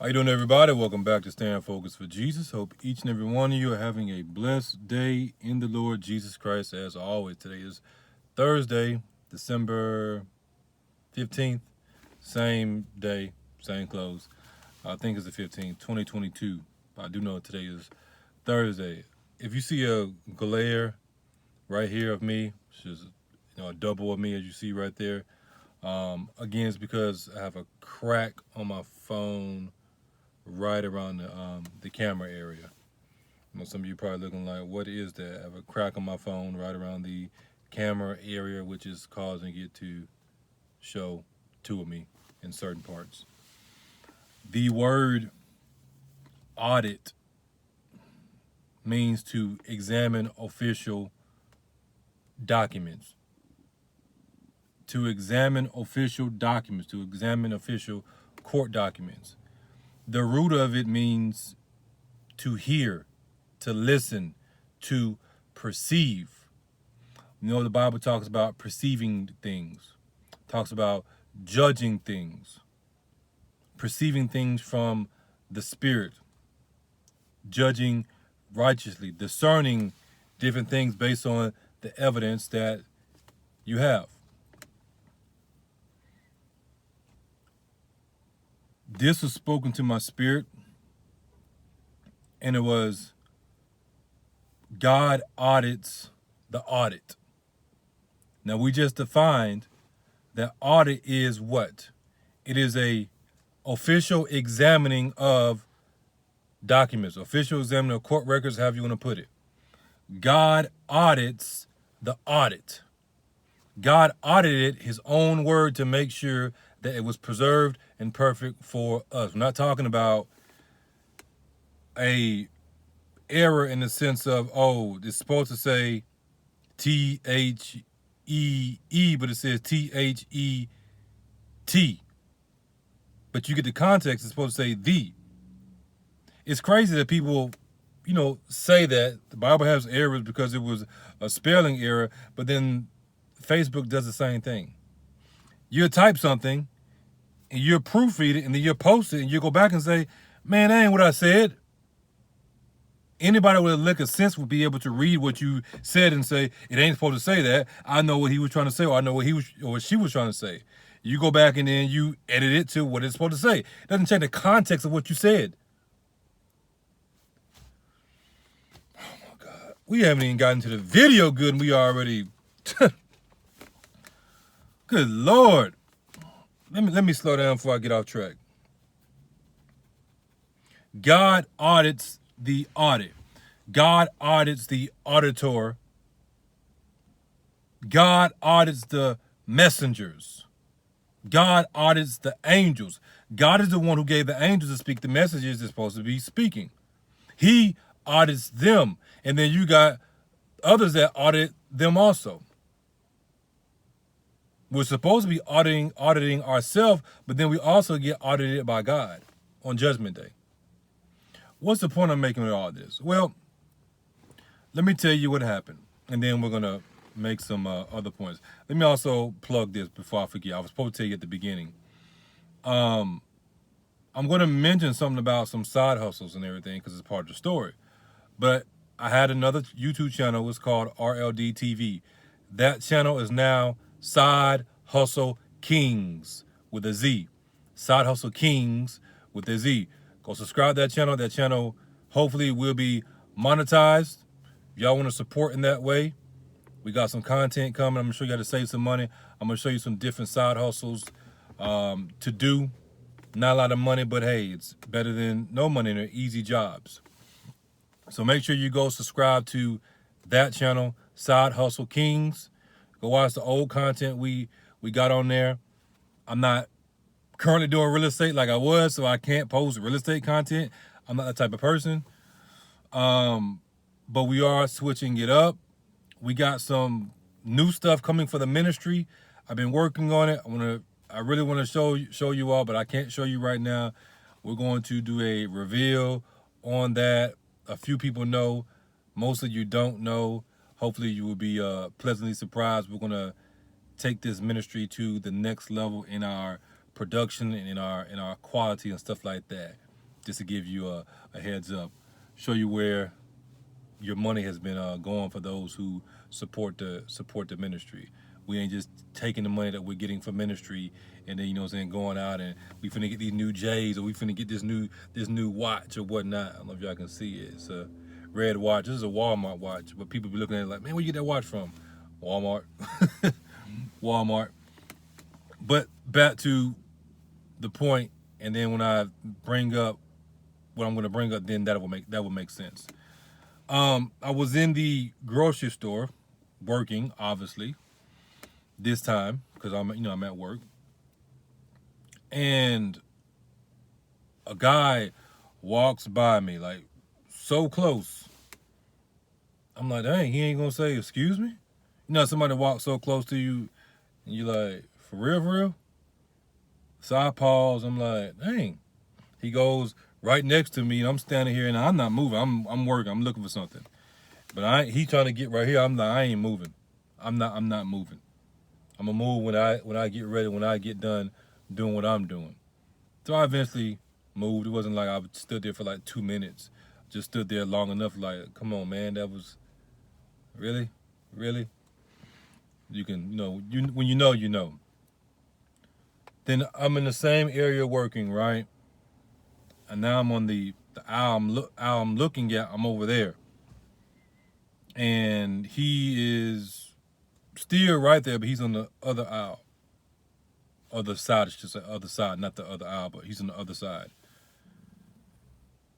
How you doing, everybody? Welcome back to Staying Focused for Jesus. Hope each and every one of you are having a blessed day in the Lord Jesus Christ. As always, today is Thursday, December 15th. Same day, same clothes. I think it's the 15th, 2022. I do know today is Thursday. If you see a glare right here of me, which is a double of me as you see right there, again, it's because I have a crack on my phone right around the camera area. Some of you probably looking like, what is that? I have a crack on my phone right around the camera area, which is causing it to show two of me in certain parts. The word audit means to examine official documents. To examine official documents, to examine official court documents. The root of it means to hear, to listen, to perceive. The Bible talks about perceiving things, talks about judging things, perceiving things from the Spirit, judging righteously, discerning different things based on the evidence that you have. This was spoken to my spirit, and it was, God audits the audit. Now, we just defined that audit is what? It is a official examining of documents, official examining of court records, however you want to put it. God audits the audit. God audited his own word to make sure that it was preserved and perfect for us. We're not talking about a error in the sense of, it's supposed to say Thee, but it says Thet. But you get the context, it's supposed to say thee. It's crazy that people, say that the Bible has errors because it was a spelling error, but then Facebook does the same thing. You type something, and you proofread it, and then you post it, and you go back and say, man, that ain't what I said. Anybody with a lick of sense would be able to read what you said and say, it ain't supposed to say that. I know what he was trying to say, or I know what he was or what she was trying to say. You go back and then you edit it to what it's supposed to say. It doesn't change the context of what you said. Oh my God. We haven't even gotten to the video good, and we already... Good Lord. Let me slow down before I get off track. God audits the audit. God audits the auditor. God audits the messengers. God audits the angels. God is the one who gave the angels to speak the messages they're supposed to be speaking. He audits them. And then you got others that audit them also. We're supposed to be auditing ourselves, but then we also get audited by God on Judgment Day. What's the point of making all this? Well, let me tell you what happened, and then we're going to make some other points. Let me also plug this before I forget. I was supposed to tell you at the beginning. I'm going to mention something about some side hustles and everything because it's part of the story. But I had another YouTube channel. It's called RLD TV. That channel is now Side Hustle Kings with a Z. Side Hustle Kings with a Z. Go subscribe to that channel. That channel hopefully will be monetized. If y'all want to support in that way, we got some content coming. I'm going to show you how to save some money. I'm going to show you some different side hustles to do. Not a lot of money, but hey, it's better than no money and they're easy jobs. So make sure you go subscribe to that channel, Side Hustle Kings. Go watch the old content we got on there. I'm not currently doing real estate like I was, so I can't post real estate content. I'm not that type of person. But we are switching it up. We got some new stuff coming for the ministry. I've been working on it. I really want to show you all, but I can't show you right now. We're going to do a reveal on that. A few people know. Most of you don't know. Hopefully you will be pleasantly surprised. We're going to take this ministry to the next level in our production and in our quality and stuff like that. just to give you a heads up, show you where your money has been going for those who support the ministry. We ain't just taking the money that we're getting for ministry and then, you know what I'm saying, going out and we finna get these new J's or we finna get this new watch or whatnot. I don't know if y'all can see it. It's a red watch. This is a Walmart watch, but people be looking at it like, man, where you get that watch from? Walmart. Walmart. But back to the point, and then when I bring up what I'm gonna bring up, then that will make sense. I was in the grocery store working, obviously, this time, because I'm at work. And a guy walks by me, like, so close. I'm like, dang, he ain't gonna say, excuse me? You know, somebody walks so close to you, and you're like, for real, for real? So I pause, I'm like, dang. He goes right next to me, and I'm standing here, and I'm not moving. I'm working, I'm looking for something. But he trying to get right here, I'm like, I ain't moving. I'm not moving. I'm gonna move when I get ready, when I get done doing what I'm doing. So I eventually moved. It wasn't like I stood there for like 2 minutes. Just stood there long enough, like, come on, man, that was, really? You can, when you know, you know. Then I'm in the same area working, right? And now I'm on the aisle I'm looking at, I'm over there. And he is still right there, but he's on the other aisle. Other side, I should say, other side, not the other aisle, but he's on the other side.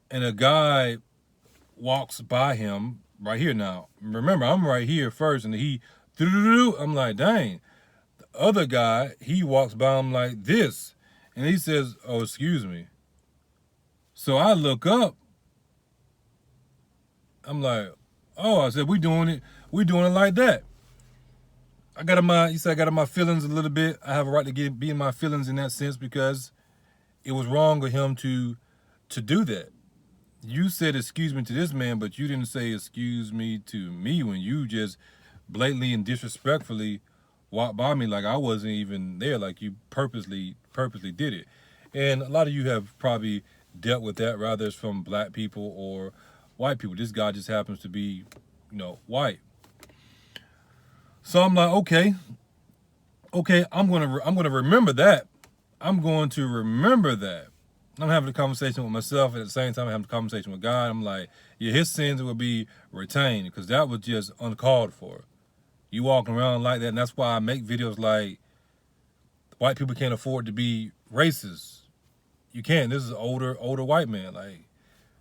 And a guy walks by him right here now. Remember, I'm right here first, and I'm like, dang. The other guy, he walks by him like this, and he says, oh, excuse me. So I look up. I'm like, oh, I said, we doing it like that. I got in my feelings a little bit. I have a right to be in my feelings in that sense because it was wrong of him to do that. You said excuse me to this man, but you didn't say excuse me to me when you just blatantly and disrespectfully walked by me like I wasn't even there, like you purposely did it. And a lot of you have probably dealt with that, rather it's from black people or white people. This guy just happens to be, white. So I'm like, okay, I'm gonna remember that. I'm going to remember that. I'm having a conversation with myself, and at the same time I'm having a conversation with God. I'm like, yeah, his sins will be retained, because that was just uncalled for. You walking around like that, and that's why I make videos like, white people can't afford to be racist. You can't. This is an older white man. Like,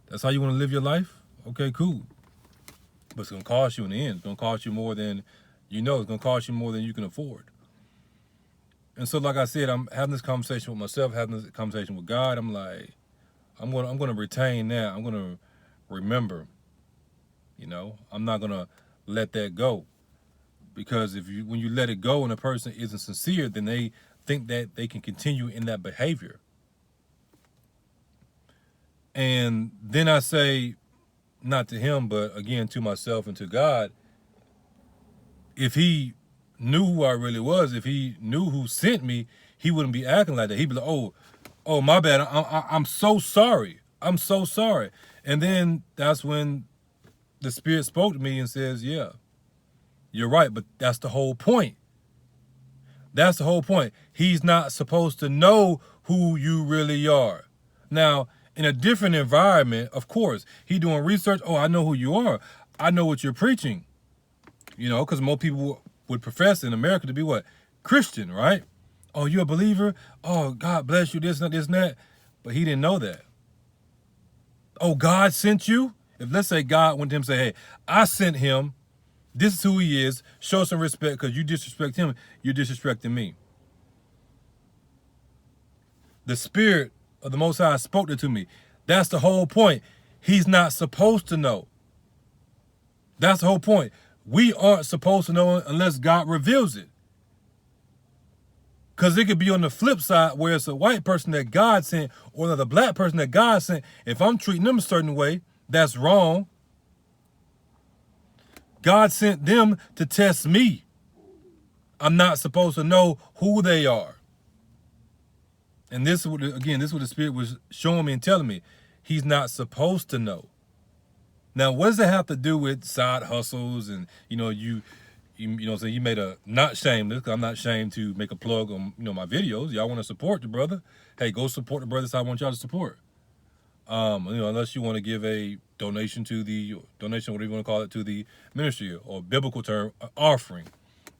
that's how you want to live your life? Okay, cool. But it's going to cost you in the end. It's going to cost you more than it's going to cost you more than you can afford. And so, like I said, I'm having this conversation with myself, having this conversation with God. I'm like, I'm gonna retain that. I'm gonna remember. I'm not gonna let that go, because when you let it go and a person isn't sincere, then they think that they can continue in that behavior. And then I say, not to him, but again to myself and to God, if he knew who I really was, if he knew who sent me, he wouldn't be acting like that. He'd be like, oh, my bad. I'm so sorry. I'm so sorry. And then that's when the Spirit spoke to me and says, yeah, you're right. But that's the whole point. That's the whole point. He's not supposed to know who you really are. Now, in a different environment, of course, he doing research. Oh, I know who you are. I know what you're preaching. Because more people would profess in America to be what? Christian, right? Oh, you're a believer? Oh, God bless you, this and that. But he didn't know that. Oh, God sent you? If let's say God went to him and say, hey, I sent him. This is who he is. Show some respect, because you disrespect him, you're disrespecting me. The Spirit of the Most High spoke it to me. That's the whole point. He's not supposed to know. That's the whole point. We aren't supposed to know unless God reveals it. Because it could be on the flip side where it's a white person that God sent or another black person that God sent. If I'm treating them a certain way, that's wrong. God sent them to test me. I'm not supposed to know who they are. And this is what the Spirit was showing me and telling me. he's not supposed to know. Now, what does that have to do with side hustles and, you so you made a, not shameless, because I'm not ashamed to make a plug on, my videos. Y'all want to support the brother? Hey, go support the brothers I want y'all to support. Unless you want to give a donation, whatever you want to call it, to the ministry, or biblical term, offering.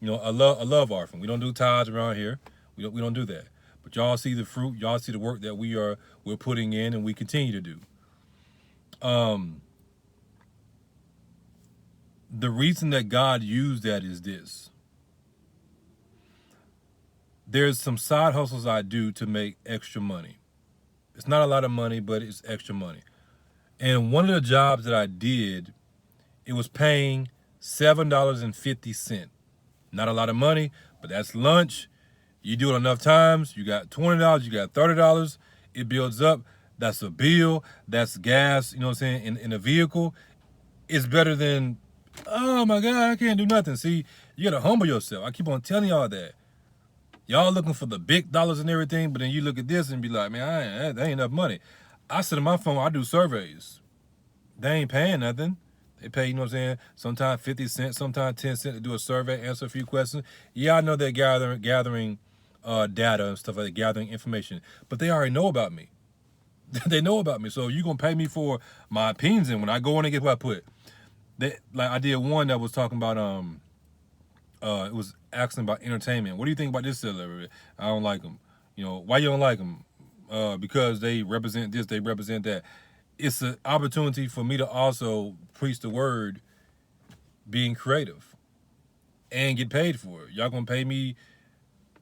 A love offering. We don't do tithes around here. We don't do that. But y'all see the fruit. Y'all see the work that we're putting in, and we continue to do. The reason that God used that is this. There's some side hustles I do to make extra money. It's not a lot of money, but it's extra money. And one of the jobs that I did, it was paying $7.50. Not a lot of money, but that's lunch. You do it enough times, you got $20, you got $30. It builds up. That's a bill. That's gas, in a vehicle. It's better than, oh my God, I can't do nothing. See, you got to humble yourself. I keep on telling y'all that. Y'all looking for the big dollars and everything, but then you look at this and be like, man, that ain't enough money. I sit on my phone, I do surveys. They ain't paying nothing. They pay, sometimes 50 cents, sometimes 10 cents to do a survey, answer a few questions. Yeah, I know they're gathering data and stuff like that, gathering information, but they already know about me. They know about me. So you're going to pay me for my opinions, and when I go in and get what I put. I did one that was talking about, it was asking about entertainment. What do you think about this celebrity? I don't like them. Why you don't like them? Because they represent this, they represent that. It's an opportunity for me to also preach the word, being creative, and get paid for it. Y'all gonna pay me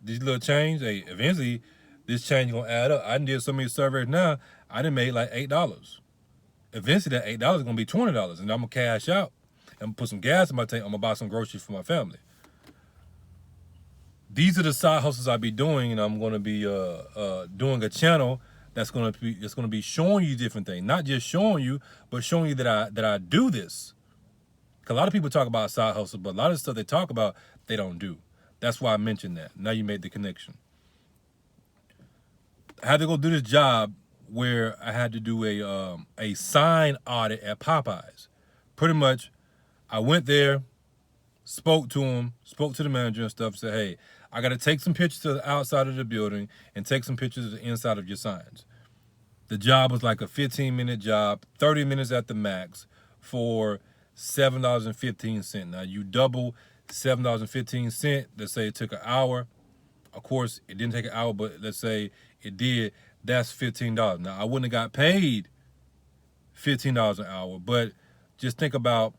these little change? Hey, eventually, this change gonna add up. I did so many surveys now, I done made like $8. Eventually, that $8 is gonna be $20, and I'm gonna cash out and put some gas in my tank. I'm gonna buy some groceries for my family. These are the side hustles I be doing, and I'm gonna be doing a channel that's gonna be showing you different things, not just showing you, but showing you that I do this. Cause a lot of people talk about side hustle, but a lot of stuff they talk about they don't do. That's why I mentioned that. Now you made the connection. I had to go do this job where I had to do a sign audit at Popeyes. Pretty much, I went there, spoke to him, spoke to the manager and stuff, said, hey, I got to take some pictures of the outside of the building and take some pictures of the inside of your signs. The job was like a 15-minute job, 30 minutes at the max, for $7.15. Now, you double $7.15. Let's say it took an hour. Of course, it didn't take an hour, but let's say it did. That's $15. Now, I wouldn't have got paid $15 an hour, but just think about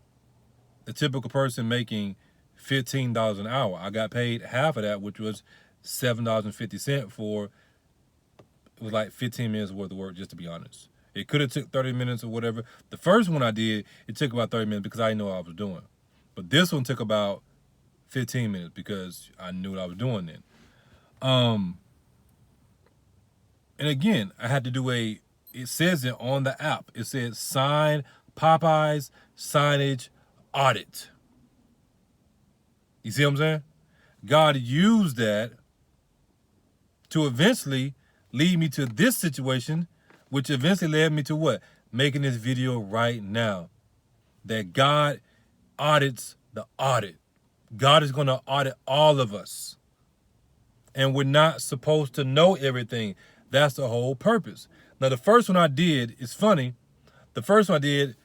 the typical person making $15 an hour. I got paid half of that, which was $7.50 for, it was like 15 minutes worth of work, just to be honest. It could have took 30 minutes or whatever. The first one I did, it took about 30 minutes because I didn't know what I was doing. But this one took about 15 minutes because I knew what I was doing then. And again, I had to do it says it on the app. It says sign Popeyes signage audit. You see what I'm saying? God used that to eventually lead me to this situation, which eventually led me to what? Making this video right now. That God audits the audit. God is going to audit all of us. And we're not supposed to know everything. That's the whole purpose. Now, the first one I did, it's funny. The first one I did,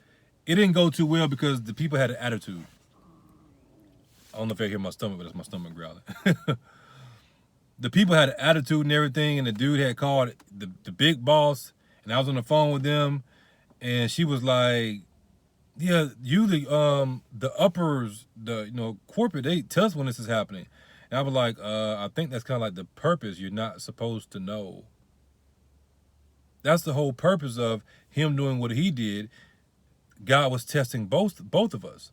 it didn't go too well because the people had an attitude. I don't know if you hear my stomach, but it's my stomach growling. The people had an attitude and everything, and the dude had called the big boss, and I was on the phone with them, and she was like, yeah, you the uppers, corporate, they tell us when this is happening. And I was like, I think that's kind of like the purpose. You're not supposed to know. That's the whole purpose of him doing what he did. God was testing both of us.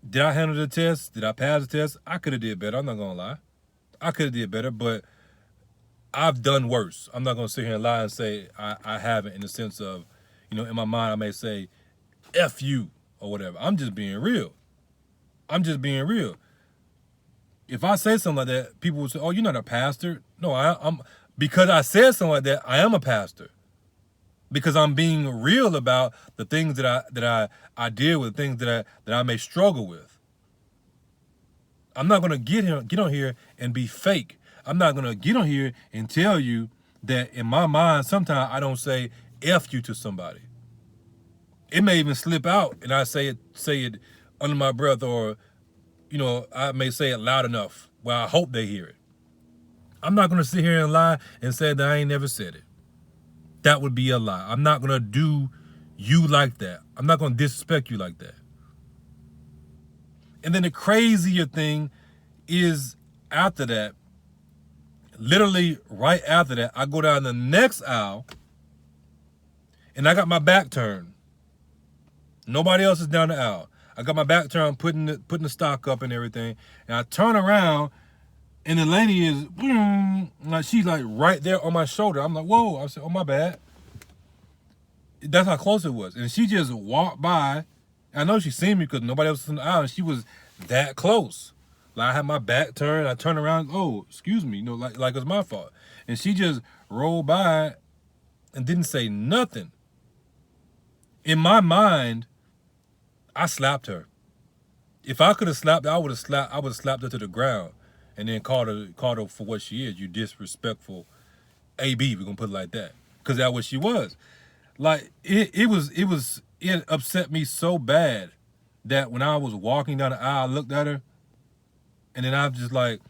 Did I handle the test? Did I pass the test? I could have did better. I'm not going to lie. I could have did better, but I've done worse. I'm not going to sit here and lie and say I haven't, in the sense of, in my mind, I may say, F you or whatever. I'm just being real. If I say something like that, people will say, oh, you're not a pastor. No, I'm because I said something like that, I am a pastor. because I'm being real about the things that I deal with, things that I may struggle with. I'm not gonna get on here and be fake. I'm not gonna get on here and tell you that in my mind sometimes I don't say F you to somebody. It may even slip out and I say it under my breath, or I may say it loud enough where I hope they hear it. I'm not gonna sit here and lie and say that I ain't never said it. That would be a lie. I'm not gonna do you like that. I'm not gonna disrespect you like that. And then the crazier thing is, after that, literally right after that, I go down the next aisle and I got my back turned. Nobody else is down the aisle. I got my back turned, putting the stock up and everything. And I turn around and the lady is, like, she's like right there on my shoulder. I'm like, whoa. I said, oh, my bad. That's how close it was. And she just walked by. I know she seen me because nobody else was in the aisle, and she was that close. Like, I had my back turned. I turned around. Oh, excuse me. Like it was my fault. And she just rolled by and didn't say nothing. In my mind, I slapped her. If I could have slapped her, I would have slapped her to the ground, and then called her for what she is. You disrespectful AB. We're gonna put it like that, because that's what she was. Like, it upset me so bad that when I was walking down the aisle, I looked at her, and then I was just like,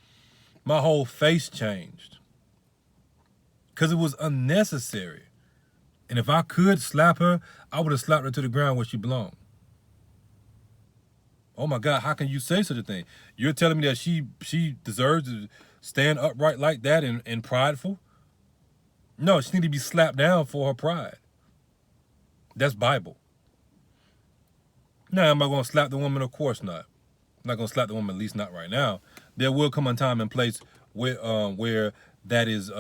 my whole face changed, because it was unnecessary. And if I could slap her, I would have slapped her to the ground where she belonged. Oh my God, how can you say such a thing? You're telling me that she deserves to stand upright like that and prideful? No, she needs to be slapped down for her pride. That's Bible. Now, am I going to slap the woman? Of course not. I'm not going to slap the woman, at least not right now. There will come a time and place where that is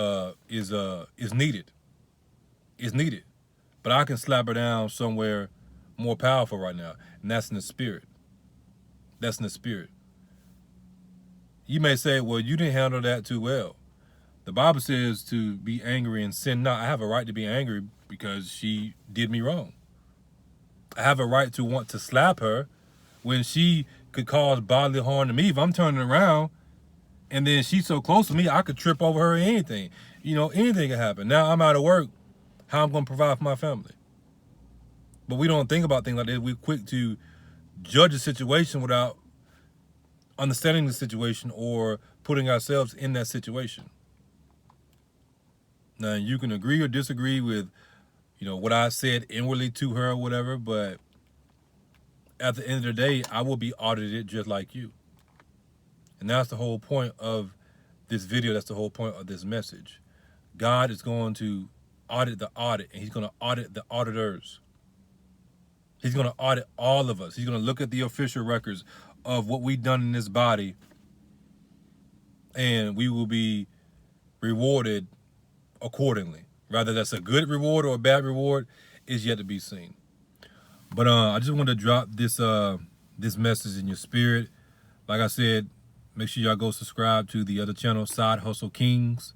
needed. Is needed. But I can slap her down somewhere more powerful right now, and that's in the spirit. That's in the spirit. You may say, well, you didn't handle that too well. The Bible says to be angry and sin not. I have a right to be angry because she did me wrong. I have a right to want to slap her when she could cause bodily harm to me. If I'm turning around and then she's so close to me, I could trip over her or anything. Anything could happen. Now I'm out of work. How I'm going to provide for my family? But we don't think about things like that. We're quick to judge a situation without understanding the situation or putting ourselves in that situation. Now, you can agree or disagree with, what I said inwardly to her or whatever, but at the end of the day, I will be audited just like you. And that's the whole point of this video. That's the whole point of this message. God is going to audit the audit, and he's going to audit the auditors. He's going to audit all of us. He's going to look at the official records of what we've done in this body, and we will be rewarded accordingly. Whether that's a good reward or a bad reward is yet to be seen. But I just wanted to drop this message in your spirit. Like I said, make sure y'all go subscribe to the other channel, Side Hustle Kings.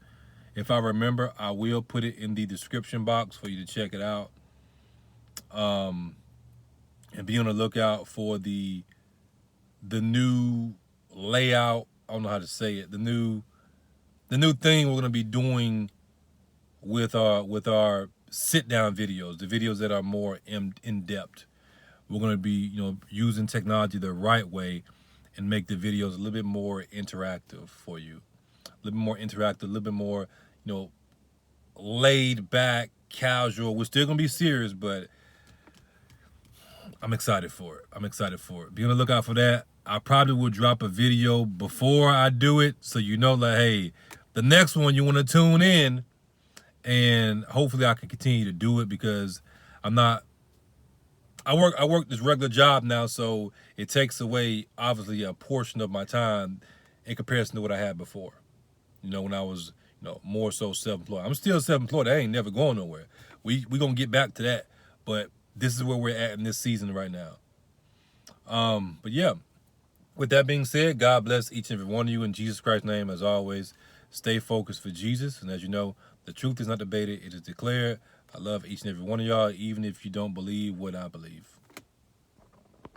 If I remember, I will put it in the description box for you to check it out. And be on the lookout for the new layout. I don't know how to say it. The new thing we're gonna be doing with our sit down videos, the videos that are more in depth. We're gonna be using technology the right way and make the videos a little bit more interactive for you. A little bit more interactive, a little bit more, laid back, casual. We're still gonna be serious, but I'm excited for it. Be on the lookout for that. I probably will drop a video before I do it, so like, hey, the next one you want to tune in, and hopefully I can continue to do it because I work this regular job now, so it takes away obviously a portion of my time in comparison to what I had before. When I was more so self-employed. I'm still self-employed. I ain't never going nowhere. We gonna get back to that, but this is where we're at in this season right now. But yeah, with that being said, God bless each and every one of you in Jesus Christ's name. As always, stay focused for Jesus. And as you know, the truth is not debated, it is declared. I love each and every one of y'all, even if you don't believe what I believe.